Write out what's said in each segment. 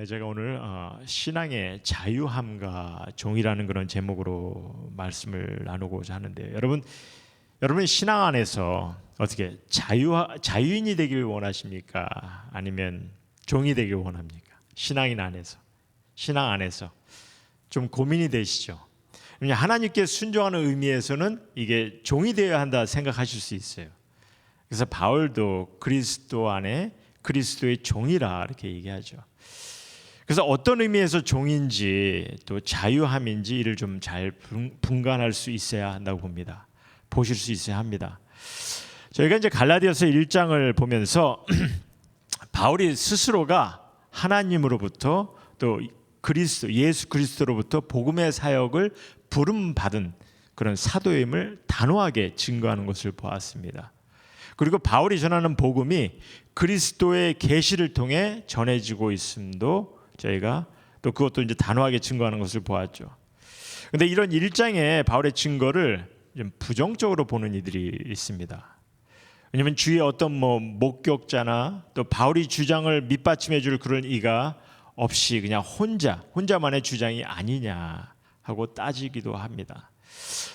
제가 오늘 신앙의 자유함과 종이라는 그런 제목으로 말씀을 나누고자 하는데요. 여러분 신앙 안에서 어떻게 자유인이 되길 원하십니까? 아니면 종이 되길 원합니까? 신앙인 안에서, 신앙 안에서 좀 고민이 되시죠? 하나님께 순종하는 의미에서는 이게 종이 되어야 한다 생각하실 수 있어요. 그래서 바울도 그리스도 안에 그리스도의 종이라 이렇게 얘기하죠. 그래서 어떤 의미에서 종인지 또 자유함인지 이를 좀 잘 분간할 수 있어야 한다고 봅니다. 보실 수 있어야 합니다. 저희가 이제 갈라디아서 1장을 보면서 바울이 스스로가 하나님으로부터 또 예수 그리스도로부터 복음의 사역을 부름받은 그런 사도임을 단호하게 증거하는 것을 보았습니다. 그리고 바울이 전하는 복음이 그리스도의 계시를 통해 전해지고 있음도 저희가 또 그것도 이제 단호하게 증거하는 것을 보았죠. 그런데 이런 1장의 바울의 증거를 좀 부정적으로 보는 이들이 있습니다. 왜냐하면 주위에 어떤 목격자나 또 바울이 주장을 밑받침해 줄 그런 이가 없이 그냥 혼자만의 주장이 아니냐 하고 따지기도 합니다.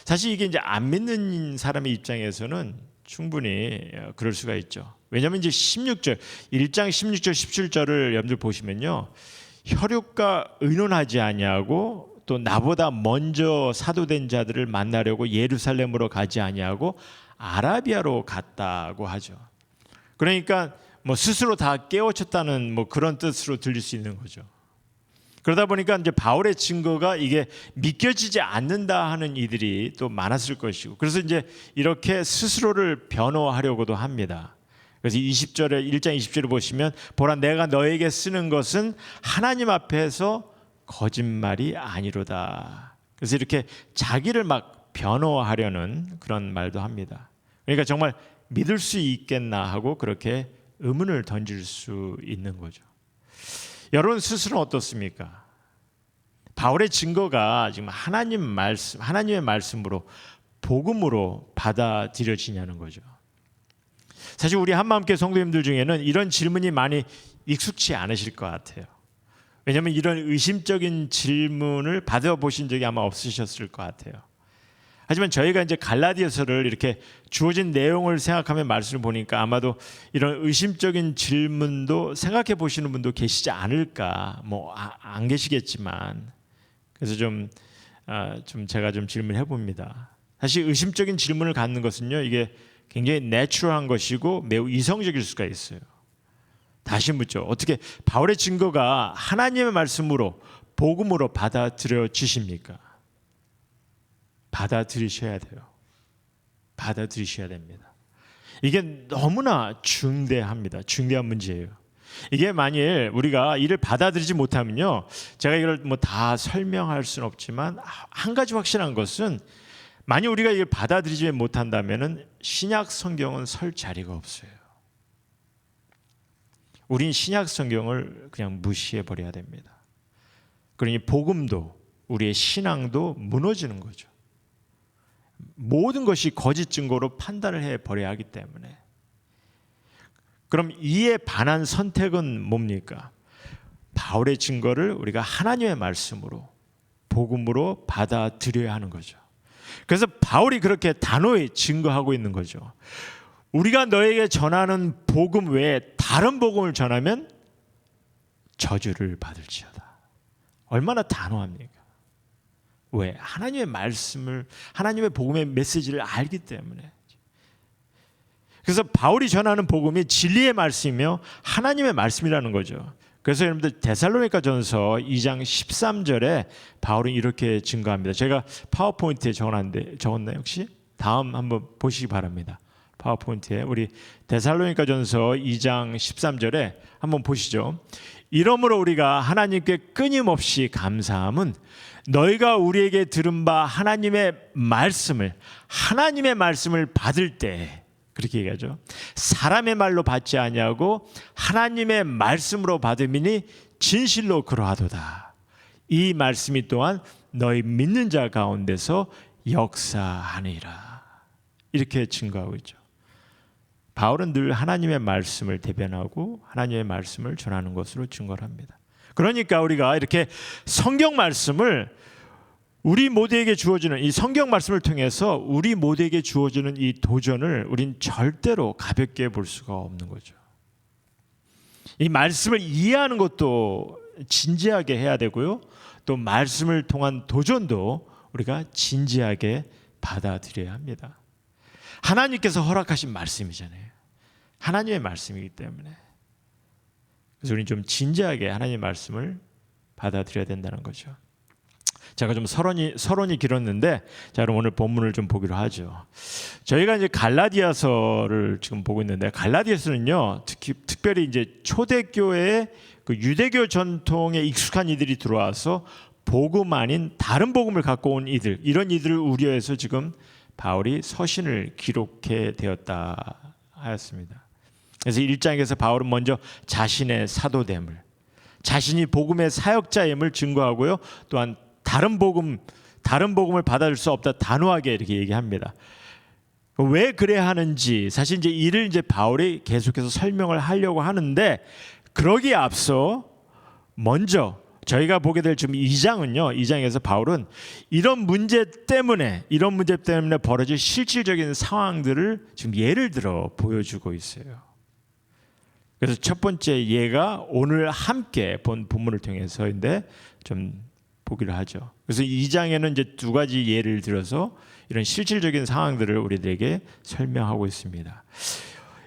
사실 이게 이제 안 믿는 사람의 입장에서는 충분히 그럴 수가 있죠. 왜냐하면 이제 1장 16절 17절을 여러분들 보시면요, 혈육과 의논하지 아니하고 또 나보다 먼저 사도된 자들을 만나려고 예루살렘으로 가지 아니하고 아라비아로 갔다고 하죠. 그러니까 스스로 다 깨우쳤다는 그런 뜻으로 들릴 수 있는 거죠. 그러다 보니까 이제 바울의 증거가 이게 믿겨지지 않는다 하는 이들이 또 많았을 것이고, 그래서 이제 이렇게 스스로를 변호하려고도 합니다. 그래서 1장 20절에 보시면 보라 내가 너에게 쓰는 것은 하나님 앞에서 거짓말이 아니로다. 그래서 이렇게 자기를 막 변호하려는 그런 말도 합니다. 그러니까 정말 믿을 수 있겠나 하고 그렇게 의문을 던질 수 있는 거죠. 여러분 스스로는 어떻습니까? 바울의 증거가 지금 하나님의 말씀으로 복음으로 받아들여지냐는 거죠. 사실 우리 한마음교회 성도님들 중에는 이런 질문이 많이 익숙치 않으실 것 같아요. 왜냐하면 이런 의심적인 질문을 받아보신 적이 아마 없으셨을 것 같아요. 하지만 저희가 이제 갈라디아서를 이렇게 주어진 내용을 생각하며 말씀을 보니까 아마도 이런 의심적인 질문도 생각해 보시는 분도 계시지 않을까, 안 계시겠지만, 그래서 좀 제가 좀 질문해 봅니다. 사실 의심적인 질문을 갖는 것은요, 이게 굉장히 내추럴한 것이고 매우 이성적일 수가 있어요. 다시 묻죠. 어떻게 바울의 증거가 하나님의 말씀으로 복음으로 받아들여지십니까? 받아들이셔야 돼요. 받아들이셔야 됩니다. 이게 너무나 중대합니다. 중대한 문제예요. 이게 만일 우리가 이를 받아들이지 못하면요, 제가 이걸 다 설명할 수는 없지만 한 가지 확실한 것은, 만약 우리가 이걸 받아들이지 못한다면은 신약 성경은 설 자리가 없어요. 우린 신약 성경을 그냥 무시해 버려야 됩니다. 그러니 복음도 우리의 신앙도 무너지는 거죠. 모든 것이 거짓 증거로 판단을 해 버려야 하기 때문에. 그럼 이에 반한 선택은 뭡니까? 바울의 증거를 우리가 하나님의 말씀으로 복음으로 받아들여야 하는 거죠. 그래서 바울이 그렇게 단호히 증거하고 있는 거죠. 우리가 너에게 전하는 복음 외에 다른 복음을 전하면 저주를 받을지어다. 얼마나 단호합니까? 왜? 하나님의 말씀을, 하나님의 복음의 메시지를 알기 때문에. 그래서 바울이 전하는 복음이 진리의 말씀이며 하나님의 말씀이라는 거죠. 그래서 여러분들 데살로니가 전서 2장 13절에 바울은 이렇게 증거합니다. 제가 파워포인트에 적었나요 혹시? 다음 한번 보시기 바랍니다. 파워포인트에 우리 데살로니가 전서 2장 13절에 한번 보시죠. 이러므로 우리가 하나님께 끊임없이 감사함은 너희가 우리에게 들은 바 하나님의 말씀을 받을 때, 그렇게 얘기하죠. 사람의 말로 받지 아니하고 하나님의 말씀으로 받음이니 진실로 그러하도다. 이 말씀이 또한 너희 믿는 자 가운데서 역사하니라. 이렇게 증거하고 있죠. 바울은 늘 하나님의 말씀을 대변하고 하나님의 말씀을 전하는 것으로 증거를 합니다. 그러니까 우리가 이렇게 성경 말씀을 우리 모두에게 주어지는 이 성경 말씀을 통해서 우리 모두에게 주어지는 이 도전을 우린 절대로 가볍게 볼 수가 없는 거죠. 이 말씀을 이해하는 것도 진지하게 해야 되고요. 또 말씀을 통한 도전도 우리가 진지하게 받아들여야 합니다. 하나님께서 허락하신 말씀이잖아요. 하나님의 말씀이기 때문에. 그래서 우리는 좀 진지하게 하나님의 말씀을 받아들여야 된다는 거죠. 제가 좀 서론이 길었는데, 자, 그럼 오늘 본문을 좀 보기로 하죠. 저희가 이제 갈라디아서를 지금 보고 있는데, 갈라디아서는요, 특별히 이제 초대교회의 그 유대교 전통에 익숙한 이들이 들어와서 복음 아닌 다른 복음을 갖고 온 이들, 이런 이들을 우려해서 지금 바울이 서신을 기록해 되었다 하였습니다. 그래서 1장에서 바울은 먼저 자신의 사도됨을, 자신이 복음의 사역자임을 증거하고요. 또한 다른 복음을 받아줄 수 없다 단호하게 이렇게 얘기합니다. 왜 그래야 하는지 사실 이제 이를 이제 바울이 계속해서 설명을 하려고 하는데, 그러기에 앞서 먼저 저희가 보게 될 지금 2장은요. 2장에서 바울은 이런 문제 때문에 벌어질 실질적인 상황들을 지금 예를 들어 보여주고 있어요. 그래서 첫 번째 예가 오늘 함께 본 본문을 통해서인데 좀 보기로 하죠. 그래서 2장에는 이제 두 가지 예를 들어서 이런 실질적인 상황들을 우리들에게 설명하고 있습니다.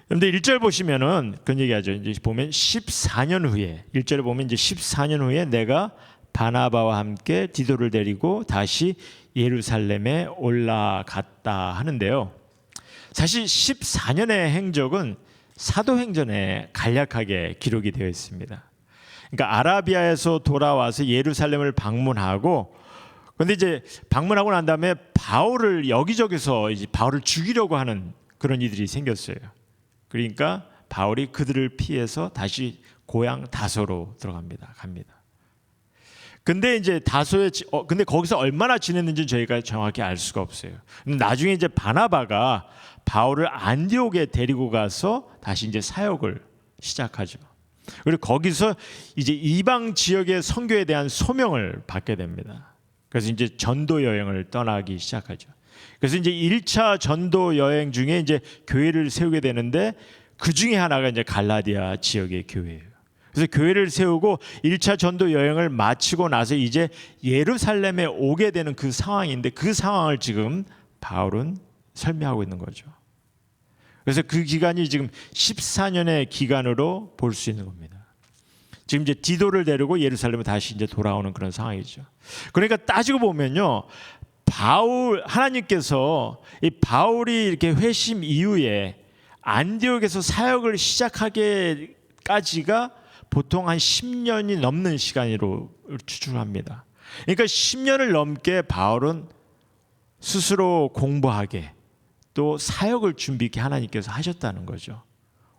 그런데 1절 보시면은 그런 얘기하죠. 이제 보면 14년 후에 1절에 보면 이제 14년 후에 내가 바나바와 함께 디도를 데리고 다시 예루살렘에 올라갔다 하는데요. 사실 14년의 행적은 사도행전에 간략하게 기록이 되어 있습니다. 그러니까 아라비아에서 돌아와서 예루살렘을 방문하고, 그런데 이제 방문하고 난 다음에 바울을 여기저기서 이제 바울을 죽이려고 하는 그런 이들이 생겼어요. 그러니까 바울이 그들을 피해서 다시 고향 다소로 갑니다. 근데 이제 근데 거기서 얼마나 지냈는지 저희가 정확히 알 수가 없어요. 나중에 이제 바나바가 바울을 안디옥에 데리고 가서 다시 이제 사역을 시작하죠. 그리고 거기서 이제 이방 지역의 선교에 대한 소명을 받게 됩니다. 그래서 이제 전도 여행을 떠나기 시작하죠. 그래서 이제 1차 전도 여행 중에 이제 교회를 세우게 되는데, 그 중에 하나가 이제 갈라디아 지역의 교회예요. 그래서 교회를 세우고 1차 전도 여행을 마치고 나서 이제 예루살렘에 오게 되는 그 상황인데, 그 상황을 지금 바울은 설명하고 있는 거죠. 그래서 그 기간이 지금 14년의 기간으로 볼 수 있는 겁니다. 지금 이제 디도를 데리고 예루살렘에 다시 이제 돌아오는 그런 상황이죠. 그러니까 따지고 보면요, 하나님께서 이 바울이 이렇게 회심 이후에 안디옥에서 사역을 시작하기까지가 보통 한 10년이 넘는 시간으로 추측합니다. 그러니까 10년을 넘게 바울은 스스로 공부하게, 또 사역을 준비케 하나님께서 하셨다는 거죠.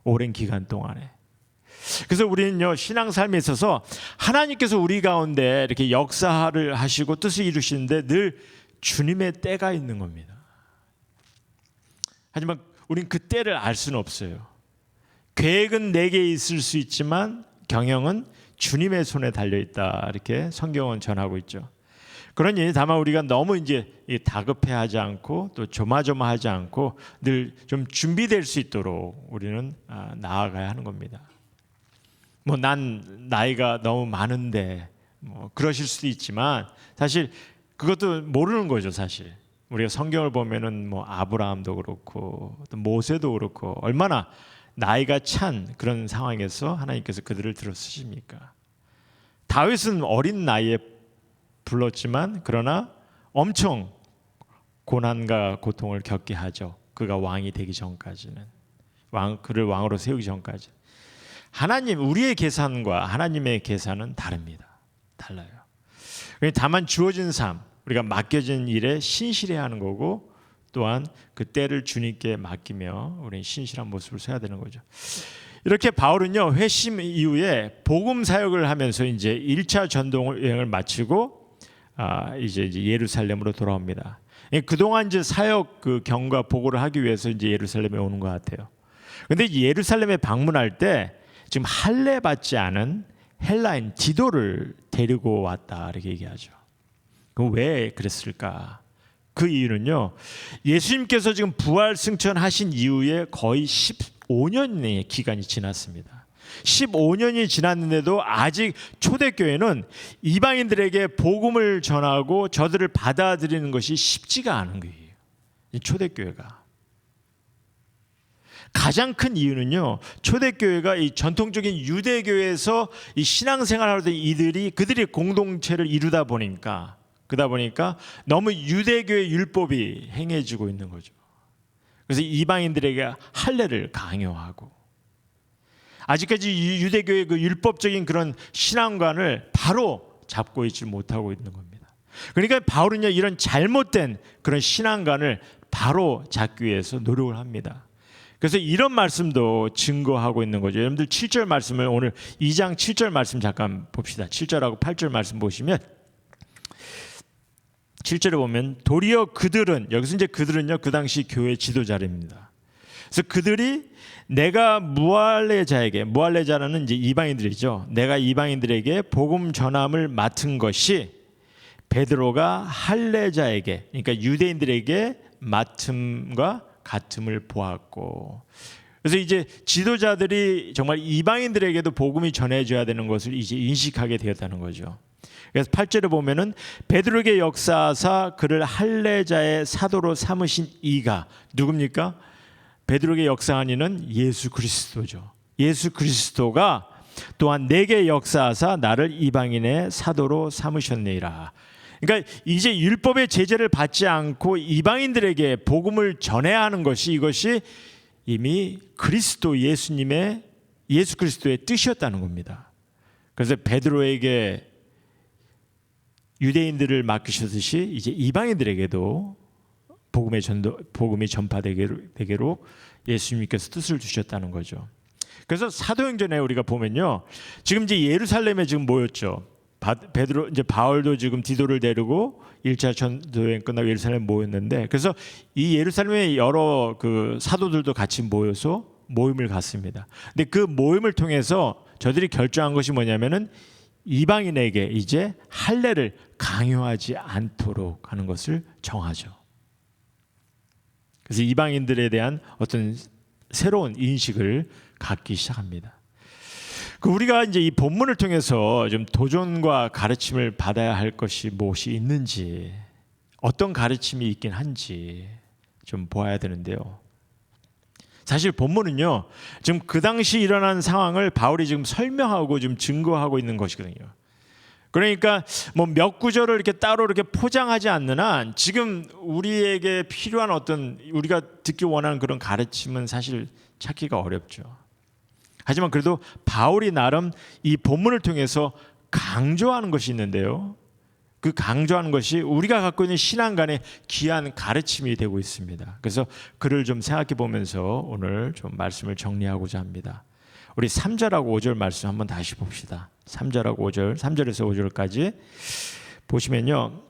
오랜 기간 동안에. 그래서 우리는요, 신앙 삶에 있어서 하나님께서 우리 가운데 이렇게 역사를 하시고 뜻을 이루시는데 늘 주님의 때가 있는 겁니다. 하지만 우린 그 때를 알 수는 없어요. 계획은 내게 있을 수 있지만 경영은 주님의 손에 달려 있다, 이렇게 성경은 전하고 있죠. 그러니 다만 우리가 너무 이제 다급해하지 않고 또 조마조마하지 않고 늘 좀 준비될 수 있도록 우리는 나아가야 하는 겁니다. 뭐 난 나이가 너무 많은데 뭐 그러실 수도 있지만, 사실 그것도 모르는 거죠. 사실 우리가 성경을 보면은 뭐 아브라함도 그렇고 또 모세도 그렇고 얼마나 나이가 찬 그런 상황에서 하나님께서 그들을 들어 쓰십니까? 다윗은 어린 나이에 불렀지만 그러나 엄청 고난과 고통을 겪게 하죠. 그가 왕이 되기 전까지는, 그를 왕으로 세우기 전까지. 우리의 계산과 하나님의 계산은 다릅니다. 달라요. 다만 주어진 삶, 우리가 맡겨진 일에 신실해야 하는 거고, 또한 그 때를 주님께 맡기며 우리는 신실한 모습을 써야 되는 거죠. 이렇게 바울은요, 회심 이후에 복음 사역을 하면서 이제 1차 전도 여행을 마치고 이제 예루살렘으로 돌아옵니다. 그동안 이제 사역 그 경과 보고를 하기 위해서 이제 예루살렘에 오는 것 같아요. 근데 예루살렘에 방문할 때 지금 할례 받지 않은 헬라인 디도를 데리고 왔다 이렇게 얘기하죠. 그럼 왜 그랬을까? 그 이유는요, 예수님께서 지금 부활 승천하신 이후에 거의 15년의 기간이 지났습니다. 15년이 지났는데도 아직 초대교회는 이방인들에게 복음을 전하고 저들을 받아들이는 것이 쉽지가 않은 거예요. 이 초대교회가. 가장 큰 이유는요, 초대교회가 이 전통적인 유대교회에서 이 신앙생활하던 그들이 공동체를 이루다 보니까 너무 유대교의 율법이 행해지고 있는 거죠. 그래서 이방인들에게 할례를 강요하고 아직까지 유대교의 그 율법적인 그런 신앙관을 바로 잡고 있지 못하고 있는 겁니다. 그러니까 바울은요, 이런 잘못된 그런 신앙관을 바로 잡기 위해서 노력을 합니다. 그래서 이런 말씀도 증거하고 있는 거죠. 여러분들 7절 말씀을 오늘 2장 7절 말씀 잠깐 봅시다. 7절하고 8절 말씀 보시면 7절에 보면 도리어 그들은, 여기서 이제 그들은요, 그 당시 교회 지도자입니다. 그래서 그들이 내가 무할레자라는 이제 이방인들이죠. 내가 이방인들에게 복음 전함을 맡은 것이 베드로가 할례자에게, 그러니까 유대인들에게 맡음과 같음을 보았고, 그래서 이제 지도자들이 정말 이방인들에게도 복음이 전해져야 되는 것을 이제 인식하게 되었다는 거죠. 그래서 8절에 보면은 베드로에게 역사하사 그를 할례자의 사도로 삼으신 이가 누굽니까? 베드로에게 역사한 이는 예수 그리스도죠. 예수 그리스도가 또한 내게 역사하사 나를 이방인의 사도로 삼으셨느니라. 그러니까 이제 율법의 제재를 받지 않고 이방인들에게 복음을 전해야 하는 것이, 이것이 이미 그리스도 예수 그리스도의 뜻이었다는 겁니다. 그래서 베드로에게 유대인들을 맡기셨듯이 이제 이방인들에게도 복음이 전파되게로 예수님께서 뜻을 주셨다는 거죠. 그래서 사도행전에 우리가 보면요, 지금 이제 예루살렘에 지금 모였죠. 바울도 지금 디도를 데리고 1차 전도여행 끝나고 예루살렘에 모였는데, 그래서 이 예루살렘에 여러 그 사도들도 같이 모여서 모임을 갖습니다. 근데 그 모임을 통해서 저들이 결정한 것이 뭐냐면은 이방인에게 이제 할례를 강요하지 않도록 하는 것을 정하죠. 그래서 이방인들에 대한 어떤 새로운 인식을 갖기 시작합니다. 우리가 이제 이 본문을 통해서 좀 도전과 가르침을 받아야 할 것이 무엇이 있는지, 어떤 가르침이 있긴 한지 좀 보아야 되는데요. 사실 본문은요, 지금 그 당시 일어난 상황을 바울이 지금 설명하고 좀 증거하고 있는 것이거든요. 그러니까 뭐 몇 구절을 이렇게 따로 이렇게 포장하지 않는 한 지금 우리에게 필요한 어떤 우리가 듣기 원하는 그런 가르침은 사실 찾기가 어렵죠. 하지만 그래도 바울이 나름 이 본문을 통해서 강조하는 것이 있는데요, 그 강조하는 것이 우리가 갖고 있는 신앙 간의 귀한 가르침이 되고 있습니다. 그래서 그를 좀 생각해 보면서 오늘 좀 말씀을 정리하고자 합니다. 우리 3절하고 5절 말씀 한번 다시 봅시다. 3절하고 5절, 3절에서 5절까지 보시면요,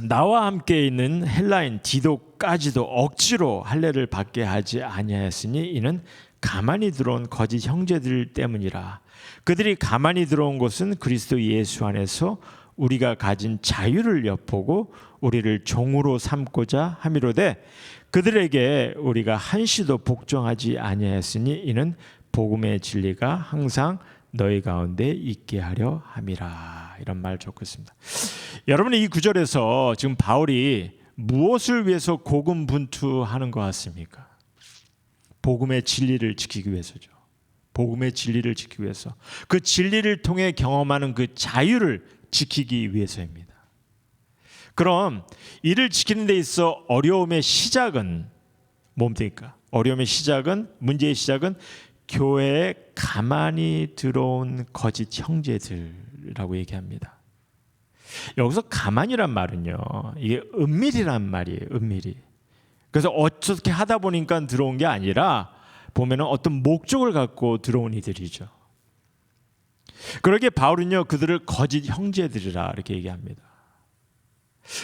나와 함께 있는 헬라인 디도까지도 억지로 할례를 받게 하지 아니하였으니 이는 가만히 들어온 거짓 형제들 때문이라. 그들이 가만히 들어온 것은 그리스도 예수 안에서 우리가 가진 자유를 엿보고 우리를 종으로 삼고자 함이로되 그들에게 우리가 한시도 복종하지 아니하였으니 이는 복음의 진리가 항상 너희 가운데 있게 하려 함이라. 이런 말 적고 있습니다. 여러분, 이 구절에서 지금 바울이 무엇을 위해서 고군분투하는 것 같습니까? 복음의 진리를 지키기 위해서죠. 복음의 진리를 지키기 위해서, 그 진리를 통해 경험하는 그 자유를 지키기 위해서입니다. 그럼 이를 지키는 데 있어 어려움의 시작은 뭡니까? 어려움의 시작은, 문제의 시작은 교회에 가만히 들어온 거짓 형제들이라고 얘기합니다. 여기서 가만이란 말은요, 이게 은밀이란 말이에요. 은밀이. 그래서 어떻게 하다 보니까 들어온 게 아니라 보면은 어떤 목적을 갖고 들어온 이들이죠. 그러기에 바울은요, 그들을 거짓 형제들이라 이렇게 얘기합니다.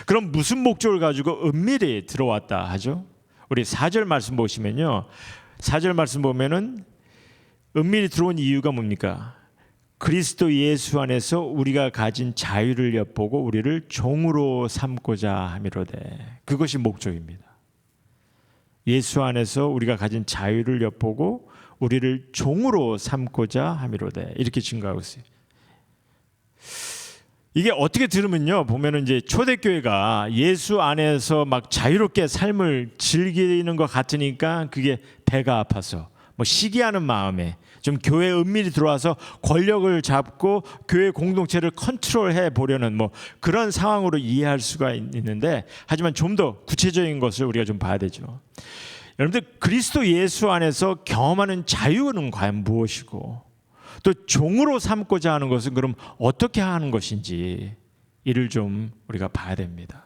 그럼 무슨 목적을 가지고 은밀히 들어왔다 하죠? 우리 4절 말씀 보시면요, 4절 말씀 보면은 은밀히 들어온 이유가 뭡니까? 그리스도 예수 안에서 우리가 가진 자유를 엿보고 우리를 종으로 삼고자 함이로되. 그것이 목적입니다. 예수 안에서 우리가 가진 자유를 엿보고 우리를 종으로 삼고자 함이로되. 이렇게 증거하고 있어요. 이게 어떻게 들으면요, 보면은 이제 초대교회가 예수 안에서 막 자유롭게 삶을 즐기는 것 같으니까 그게 배가 아파서 뭐 시기하는 마음에 좀 교회에 은밀히 들어와서 권력을 잡고 교회 공동체를 컨트롤해 보려는 뭐 그런 상황으로 이해할 수가 있는데, 하지만 좀 더 구체적인 것을 우리가 좀 봐야 되죠. 여러분들, 그리스도 예수 안에서 경험하는 자유는 과연 무엇이고, 또 종으로 삼고자 하는 것은 그럼 어떻게 하는 것인지 이를 좀 우리가 봐야 됩니다.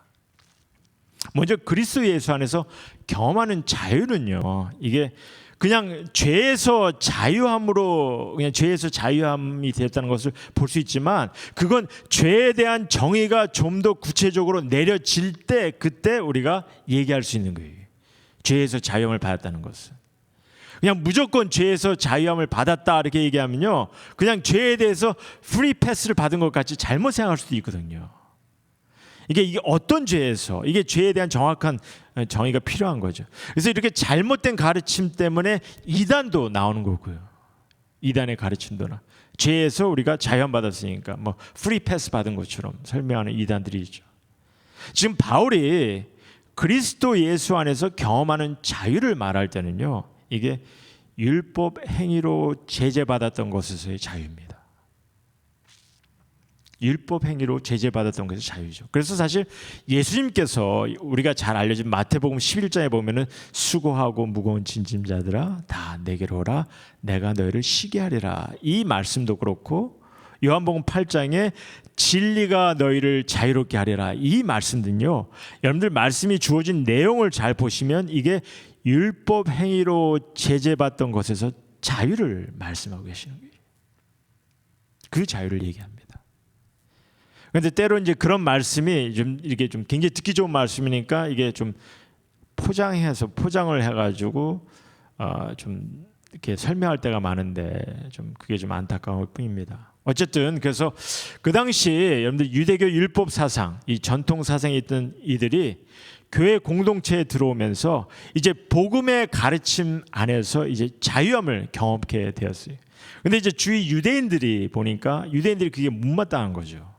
먼저 그리스도 예수 안에서 경험하는 자유는요, 이게 그냥 죄에서 자유함으로, 그냥 죄에서 자유함이 되었다는 것을 볼 수 있지만, 그건 죄에 대한 정의가 좀 더 구체적으로 내려질 때, 그때 우리가 얘기할 수 있는 거예요. 죄에서 자유함을 받았다는 것은. 그냥 무조건 죄에서 자유함을 받았다 이렇게 얘기하면요, 그냥 죄에 대해서 프리 패스를 받은 것 같이 잘못 생각할 수도 있거든요. 이게 어떤 죄에서, 이게 죄에 대한 정확한 정의가 필요한 거죠. 그래서 이렇게 잘못된 가르침 때문에 이단도 나오는 거고요. 이단의 가르침도나 죄에서 우리가 자유함 받았으니까 뭐 프리 패스 받은 것처럼 설명하는 이단들이 있죠. 지금 바울이 그리스도 예수 안에서 경험하는 자유를 말할 때는요, 이게 율법 행위로 제재받았던 것에서의 자유입니다. 율법 행위로 제재받았던 것이 자유죠. 그래서 사실 예수님께서 우리가 잘 알려진 마태복음 11장에 보면은 수고하고 무거운 짐짐자들아 다 내게로 오라 내가 너희를 쉬게 하리라, 이 말씀도 그렇고, 요한복음 8장에 진리가 너희를 자유롭게 하리라, 이 말씀들은요, 여러분들 말씀이 주어진 내용을 잘 보시면 이게 율법 행위로 제재받던 것에서 자유를 말씀하고 계시는 거예요. 그 자유를 얘기합니다. 그런데 때로 이제 그런 말씀이 좀 이렇게 좀 굉장히 듣기 좋은 말씀이니까 이게 좀 포장을 해가지고 좀 이렇게 설명할 때가 많은데, 좀 그게 좀 안타까울 뿐입니다. 어쨌든 그래서 그 당시 여러분들 유대교 율법 사상, 이 전통 사상에 있던 이들이 교회 공동체에 들어오면서 이제 복음의 가르침 안에서 이제 자유함을 경험하게 되었어요. 근데 이제 주위 유대인들이 보니까 유대인들이 그게 못마땅한 거죠.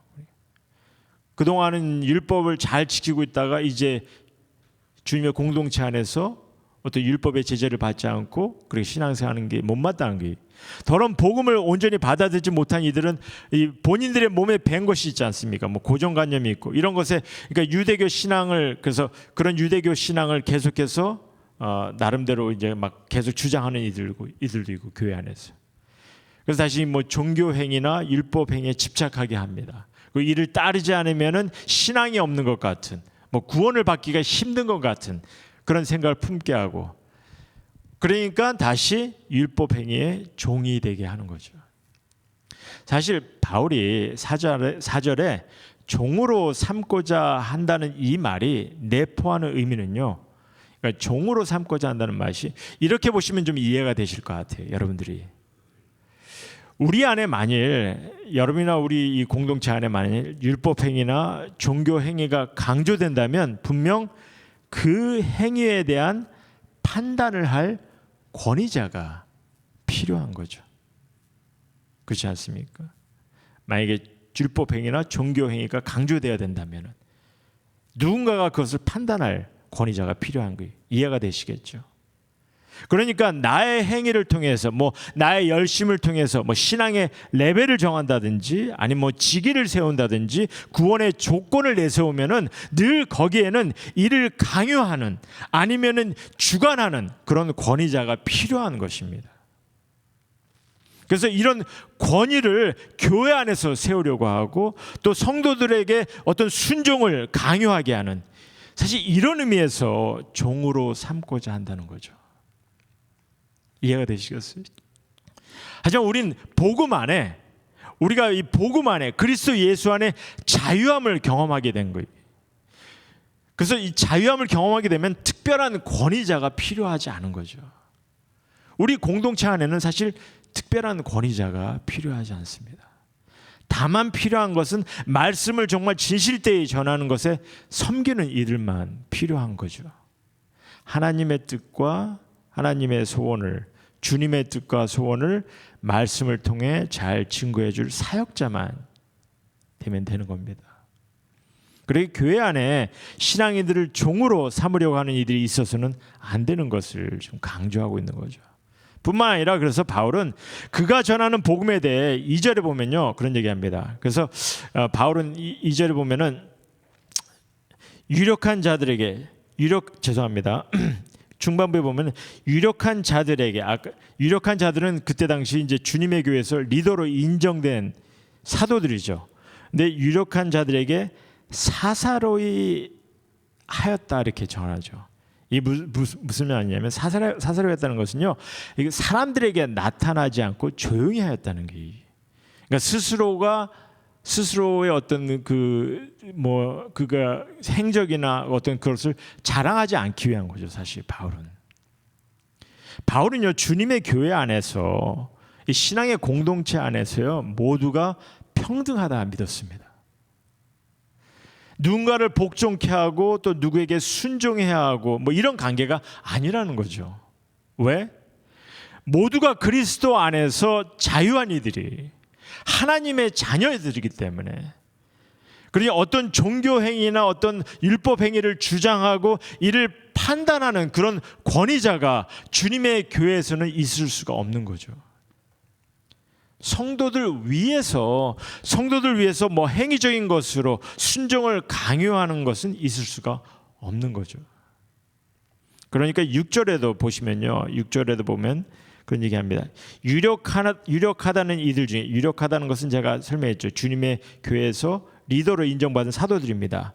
그동안은 율법을 잘 지키고 있다가 이제 주님의 공동체 안에서 어떤 율법의 제재를 받지 않고 그렇게 신앙생활하는 게 못마땅한 거예요. 더러운 복음을 온전히 받아들이지 못한 이들은 이 본인들의 몸에 밴 것이 있지 않습니까? 뭐 고정관념이 있고 이런 것에, 그러니까 유대교 신앙을, 그래서 그런 유대교 신앙을 계속해서 나름대로 이제 막 계속 주장하는 이들도 있고 교회 안에서. 그래서 다시 뭐 종교 행위나 율법 행위에 집착하게 합니다. 그리고 이를 따르지 않으면은 신앙이 없는 것 같은, 뭐 구원을 받기가 힘든 것 같은 그런 생각을 품게 하고, 그러니까 다시 율법 행위의 종이 되게 하는 거죠. 사실 바울이 4절에 종으로 삼고자 한다는 이 말이 내포하는 의미는요, 그러니까 종으로 삼고자 한다는 말이, 이렇게 보시면 좀 이해가 되실 것 같아요. 여러분들이 우리 안에 만일, 여러분이나 우리 이 공동체 안에 만일 율법 행위나 종교 행위가 강조된다면 분명 그 행위에 대한 판단을 할 권위자가 필요한 거죠. 그렇지 않습니까? 만약에 율법 행위나 종교 행위가 강조되어야 된다면 누군가가 그것을 판단할 권위자가 필요한 거예요. 이해가 되시겠죠? 그러니까 나의 행위를 통해서, 뭐 나의 열심을 통해서 뭐 신앙의 레벨을 정한다든지, 아니면 뭐 직위를 세운다든지 구원의 조건을 내세우면은 늘 거기에는 이를 강요하는, 아니면은 주관하는 그런 권위자가 필요한 것입니다. 그래서 이런 권위를 교회 안에서 세우려고 하고, 또 성도들에게 어떤 순종을 강요하게 하는, 사실 이런 의미에서 종으로 삼고자 한다는 거죠. 이해가 되시겠어요? 하지만 우린 복음 안에, 우리가 이 복음 안에, 그리스도 예수 안에 자유함을 경험하게 된 거예요. 그래서 이 자유함을 경험하게 되면 특별한 권위자가 필요하지 않은 거죠. 우리 공동체 안에는 사실 특별한 권위자가 필요하지 않습니다. 다만 필요한 것은 말씀을 정말 진실되이 전하는 것에 섬기는 이들만 필요한 거죠. 하나님의 뜻과 하나님의 소원을, 주님의 뜻과 소원을 말씀을 통해 잘 증거해 줄 사역자만 되면 되는 겁니다. 그러기 교회 안에 신앙인들을 종으로 삼으려고 하는 이들이 있어서는 안 되는 것을 좀 강조하고 있는 거죠. 뿐만 아니라 그래서 바울은 그가 전하는 복음에 대해 2절에 보면요 그런 얘기합니다. 그래서 바울은 2절에 보면은 유력한 자들에게 중반부에 보면 유력한 자들에게, 유력한 자들은 그때 당시 이제 주님의 교회에서 리더로 인정된 사도들이죠. 근데 유력한 자들에게 사사로이 하였다 이렇게 전하죠. 이 무슨 말이냐면 사사로이였다는 것은요, 이게 사람들에게 나타나지 않고 조용히 하였다는 게, 그러니까 스스로의 어떤 그가 행적이나 어떤 그것을 자랑하지 않기 위한 거죠. 사실 바울은요 주님의 교회 안에서, 이 신앙의 공동체 안에서요 모두가 평등하다 믿었습니다. 누군가를 복종케 하고 또 누구에게 순종해야 하고 뭐 이런 관계가 아니라는 거죠. 왜? 모두가 그리스도 안에서 자유한 이들이 하나님의 자녀들이기 때문에. 그러니 어떤 종교 행위나 어떤 율법 행위를 주장하고 이를 판단하는 그런 권위자가 주님의 교회에서는 있을 수가 없는 거죠. 성도들 위해서 뭐 행위적인 것으로 순종을 강요하는 것은 있을 수가 없는 거죠. 그러니까 6절에도 보시면요, 6절에도 보면 그런 얘기합니다. 유력하다는 이들 중에, 유력하다는 것은 제가 설명했죠. 주님의 교회에서 리더로 인정받은 사도들입니다.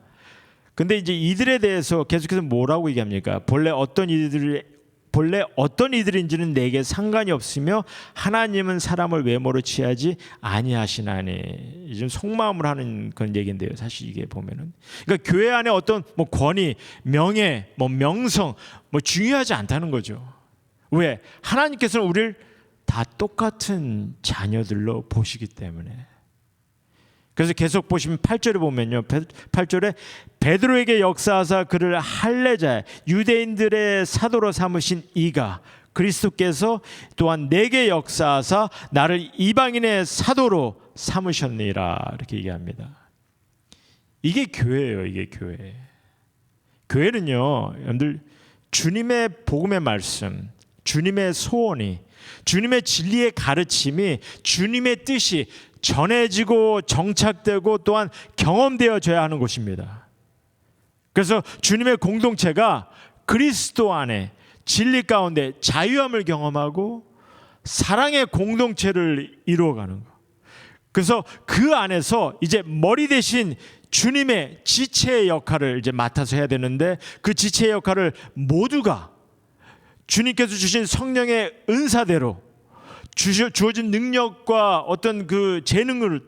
근데 이제 이들에 대해서 계속해서 뭐라고 얘기합니까? 본래 어떤 이들인지는 내게 상관이 없으며 하나님은 사람을 외모로 취하지 아니하시나니. 좀 속마음을 하는 그런 얘기인데요. 사실 이게 보면은, 그러니까 교회 안에 어떤 뭐 권위, 명예, 뭐 명성, 뭐 중요하지 않다는 거죠. 왜? 하나님께서는 우리를 다 똑같은 자녀들로 보시기 때문에. 그래서 계속 보시면 8절에 보면요, 8절에 베드로에게 역사하사 그를 할례자 유대인들의 사도로 삼으신 이가 그리스도께서 또한 내게 역사하사 나를 이방인의 사도로 삼으셨니라 이렇게 얘기합니다. 이게 교회예요. 이게 교회. 교회는요 여러분들 주님의 복음의 말씀, 주님의 소원이, 주님의 진리의 가르침이, 주님의 뜻이 전해지고 정착되고 또한 경험되어져야 하는 곳입니다. 그래서 주님의 공동체가 그리스도 안에 진리 가운데 자유함을 경험하고 사랑의 공동체를 이루어가는 것. 그래서 그 안에서 이제 머리 대신 주님의 지체의 역할을 이제 맡아서 해야 되는데, 그 지체의 역할을 모두가 주님께서 주신 성령의 은사대로 주어진 능력과 어떤 그 재능을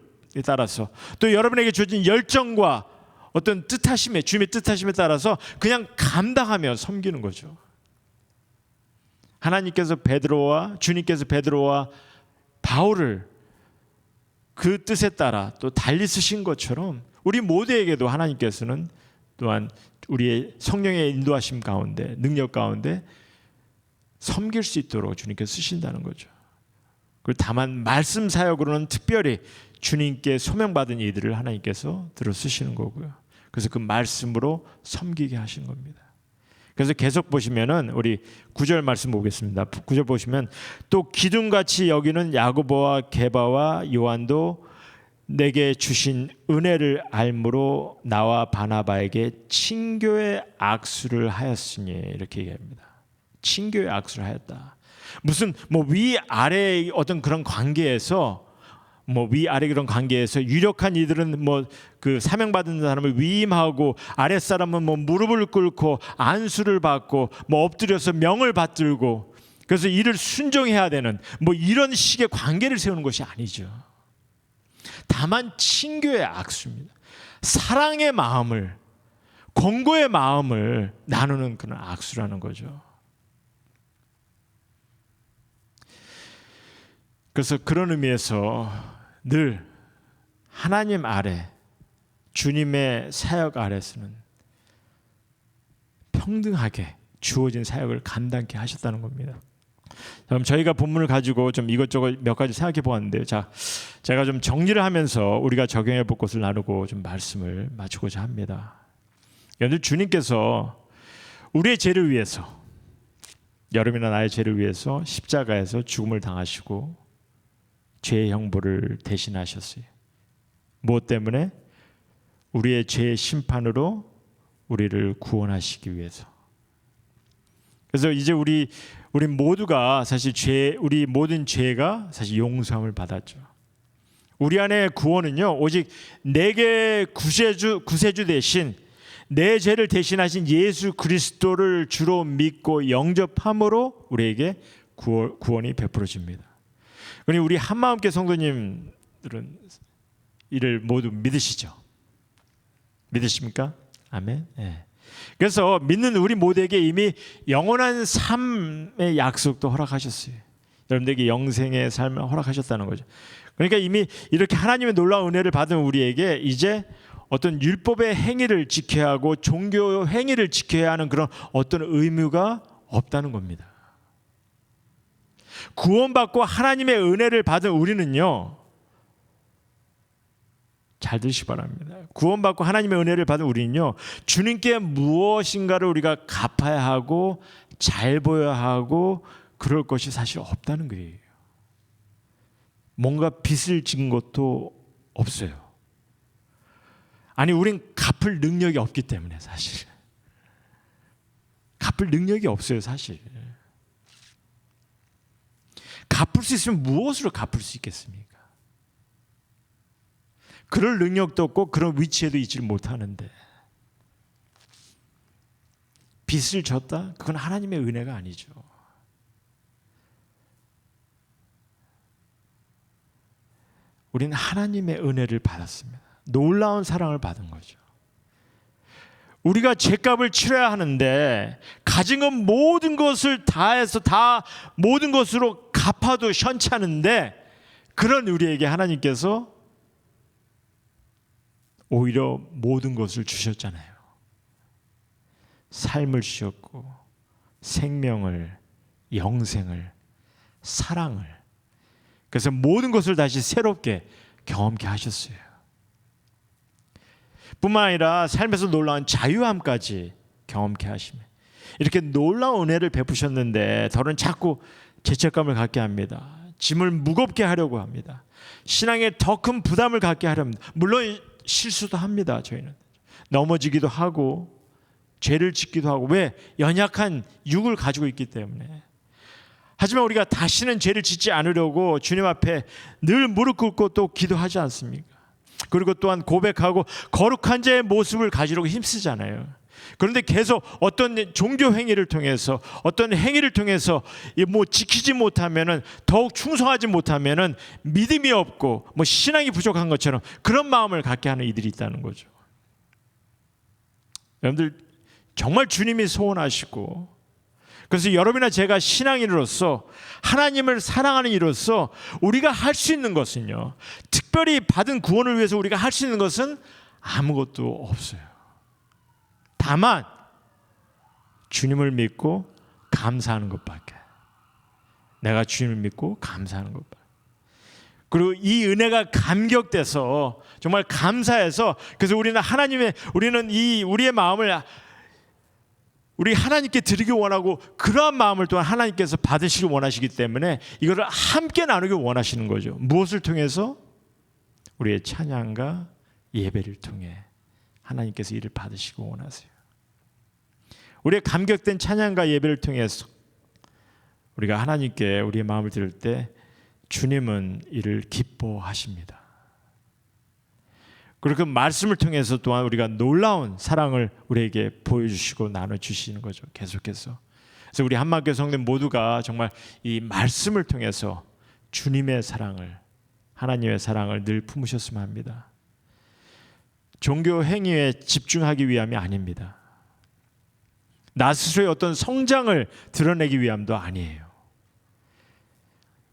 따라서, 또 여러분에게 주어진 열정과 어떤 뜻하심에, 주님의 뜻하심에 따라서 그냥 감당하며 섬기는 거죠. 주님께서 베드로와 바울을 그 뜻에 따라 또 달리 쓰신 것처럼 우리 모두에게도 하나님께서는 또한 우리의 성령의 인도하심 가운데, 능력 가운데 섬길 수 있도록 주님께서 쓰신다는 거죠. 그리고 다만 말씀 사역으로는 특별히 주님께 소명받은 이들을 하나님께서 들어 쓰시는 거고요. 그래서 그 말씀으로 섬기게 하신 겁니다. 그래서 계속 보시면은 우리 9절 말씀 보겠습니다. 9절 보시면 또 기둥같이 여기는 야고보와 게바와 요한도 내게 주신 은혜를 알므로 나와 바나바에게 친교의 악수를 하였으니 이렇게 얘기합니다. 친교의 악수를 하였다. 무슨 뭐 위아래 어떤 그런 관계에서, 뭐 위아래 그런 관계에서 유력한 이들은 뭐 그 사명받은 사람을 위임하고 아랫사람은 뭐 무릎을 꿇고 안수를 받고 뭐 엎드려서 명을 받들고, 그래서 이를 순종해야 되는 뭐 이런 식의 관계를 세우는 것이 아니죠. 다만 친교의 악수입니다. 사랑의 마음을, 권고의 마음을 나누는 그런 악수라는 거죠. 그래서 그런 의미에서 늘 하나님 아래, 주님의 사역 아래서는 평등하게 주어진 사역을 감당케 하셨다는 겁니다. 그럼 저희가 본문을 가지고 좀 이것저것 몇 가지 생각해 보았는데요. 자, 제가 좀 정리를 하면서 우리가 적용해 볼 것을 나누고 좀 말씀을 마치고자 합니다. 여러분, 주님께서 우리의 죄를 위해서, 여러분이나 나의 죄를 위해서 십자가에서 죽음을 당하시고 죄의 형벌을 대신하셨어요. 무엇 때문에? 우리의 죄의 심판으로 우리를 구원하시기 위해서. 그래서 이제 우리 모두가 사실 우리 모든 죄가 사실 용서함을 받았죠. 우리 안에 구원은요, 오직 내게 구세주 대신 내 죄를 대신하신 예수 그리스도를 주로 믿고 영접함으로 우리에게 구원이 베풀어집니다. 그러니 우리 한마음교회 성도님들은 이를 모두 믿으시죠? 믿으십니까? 아멘. 네. 그래서 믿는 우리 모두에게 이미 영원한 삶의 약속도 허락하셨어요. 여러분들에게 영생의 삶을 허락하셨다는 거죠. 그러니까 이미 이렇게 하나님의 놀라운 은혜를 받은 우리에게 이제 어떤 율법의 행위를 지켜야 하고 종교 행위를 지켜야 하는 그런 어떤 의무가 없다는 겁니다. 구원받고 하나님의 은혜를 받은 우리는요, 잘 들으시기 바랍니다. 구원받고 하나님의 은혜를 받은 우리는요, 주님께 무엇인가를 우리가 갚아야 하고 잘 보여야 하고 그럴 것이 사실 없다는 거예요. 뭔가 빚을 진 것도 없어요. 아니, 우린 갚을 능력이 없기 때문에 사실 갚을 능력이 없어요. 사실 갚을 수 있으면 무엇으로 갚을 수 있겠습니까? 그럴 능력도 없고 그런 위치에도 있지를 못하는데 빚을 졌다? 그건 하나님의 은혜가 아니죠. 우리는 하나님의 은혜를 받았습니다. 놀라운 사랑을 받은 거죠. 우리가 죄값을 치러야 하는데 가진 것 모든 것을 다해서 다 모든 것으로 갚아도 현찮은데 그런 우리에게 하나님께서 오히려 모든 것을 주셨잖아요. 삶을 주셨고 생명을, 영생을, 사랑을, 그래서 모든 것을 다시 새롭게 경험케 하셨어요. 뿐만 아니라 삶에서 놀라운 자유함까지 경험케 하시며 이렇게 놀라운 은혜를 베푸셨는데 더는 자꾸 죄책감을 갖게 합니다. 짐을 무겁게 하려고 합니다. 신앙에 더 큰 부담을 갖게 하려 합니다. 물론 실수도 합니다. 저희는 넘어지기도 하고 죄를 짓기도 하고, 왜? 연약한 육을 가지고 있기 때문에. 하지만 우리가 다시는 죄를 짓지 않으려고 주님 앞에 늘 무릎 꿇고 또 기도하지 않습니까? 그리고 또한 고백하고 거룩한 자의 모습을 가지려고 힘쓰잖아요. 그런데 계속 어떤 종교 행위를 통해서, 어떤 행위를 통해서 뭐 지키지 못하면은, 더욱 충성하지 못하면은 믿음이 없고 뭐 신앙이 부족한 것처럼 그런 마음을 갖게 하는 이들이 있다는 거죠. 여러분들 정말 주님이 소원하시고, 그래서 여러분이나 제가 신앙인으로서 하나님을 사랑하는 이로서 우리가 할 수 있는 것은요, 특별히 받은 구원을 위해서 우리가 할 수 있는 것은 아무것도 없어요. 다만 주님을 믿고 감사하는 것밖에. 내가 주님을 믿고 감사하는 것밖에. 그리고 이 은혜가 감격돼서 정말 감사해서, 그래서 우리는 우리의 마음을 우리 하나님께 드리기 원하고, 그러한 마음을 또한 하나님께서 받으시길 원하시기 때문에 이거를 함께 나누기 원하시는 거죠. 무엇을 통해서? 우리의 찬양과 예배를 통해 하나님께서 이를 받으시고 원하세요. 우리의 감격된 찬양과 예배를 통해서 우리가 하나님께 우리의 마음을 드릴 때 주님은 이를 기뻐하십니다. 그리고 그 말씀을 통해서 또한 우리가 놀라운 사랑을 우리에게 보여주시고 나눠주시는 거죠. 계속해서. 그래서 우리 한마음교회 성도님 모두가 정말 이 말씀을 통해서 주님의 사랑을, 하나님의 사랑을 늘 품으셨으면 합니다. 종교 행위에 집중하기 위함이 아닙니다. 나 스스로의 어떤 성장을 드러내기 위함도 아니에요.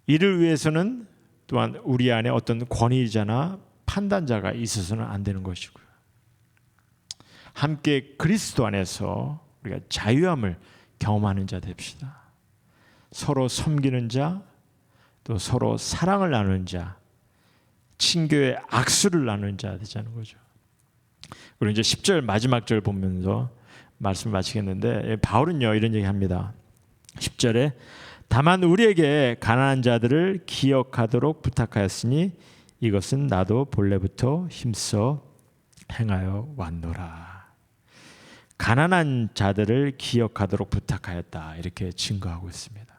이를 위해서는 또한 우리 안에 어떤 권위자나 판단자가 있어서는 안 되는 것이고요. 함께 그리스도 안에서 우리가 자유함을 경험하는 자 됩시다. 서로 섬기는 자, 또 서로 사랑을 나누는 자, 친교의 악수를 나누는 자 되자는 거죠. 그리고 이제 10절 마지막 절 보면서 말씀을 마치겠는데, 바울은요 이런 얘기합니다. 10절에 다만 우리에게 가난한 자들을 기억하도록 부탁하였으니 이것은 나도 본래부터 힘써 행하여 왔노라. 가난한 자들을 기억하도록 부탁하였다, 이렇게 증거하고 있습니다.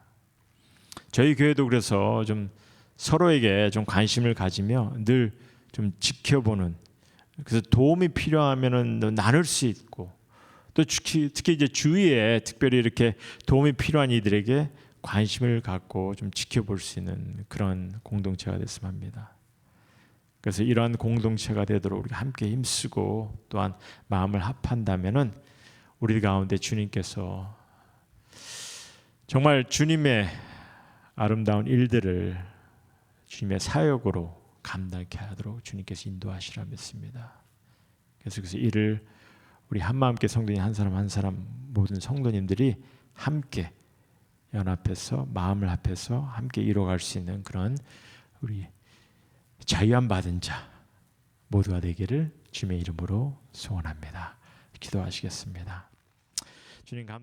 저희 교회도 그래서 좀 서로에게 좀 관심을 가지며 늘 좀 지켜보는, 그래서 도움이 필요하면은 나눌 수 있고, 또 특히 이제 주위에 특별히 이렇게 도움이 필요한 이들에게 관심을 갖고 좀 지켜볼 수 있는 그런 공동체가 됐으면 합니다. 그래서 이러한 공동체가 되도록 우리가 함께 힘쓰고 또한 마음을 합한다면은 우리 가운데 주님께서 정말 주님의 아름다운 일들을 주님의 사역으로 감당케 하도록 주님께서 인도하시라 믿습니다. 그래서 이를 우리 한마음교회 성도님 한 사람 한 사람 모든 성도님들이 함께 연합해서 마음을 합해서 함께 이뤄갈 수 있는 그런 우리 자유함 받은 자 모두가 되기를 주님의 이름으로 소원합니다. 기도하시겠습니다. 주님 감사.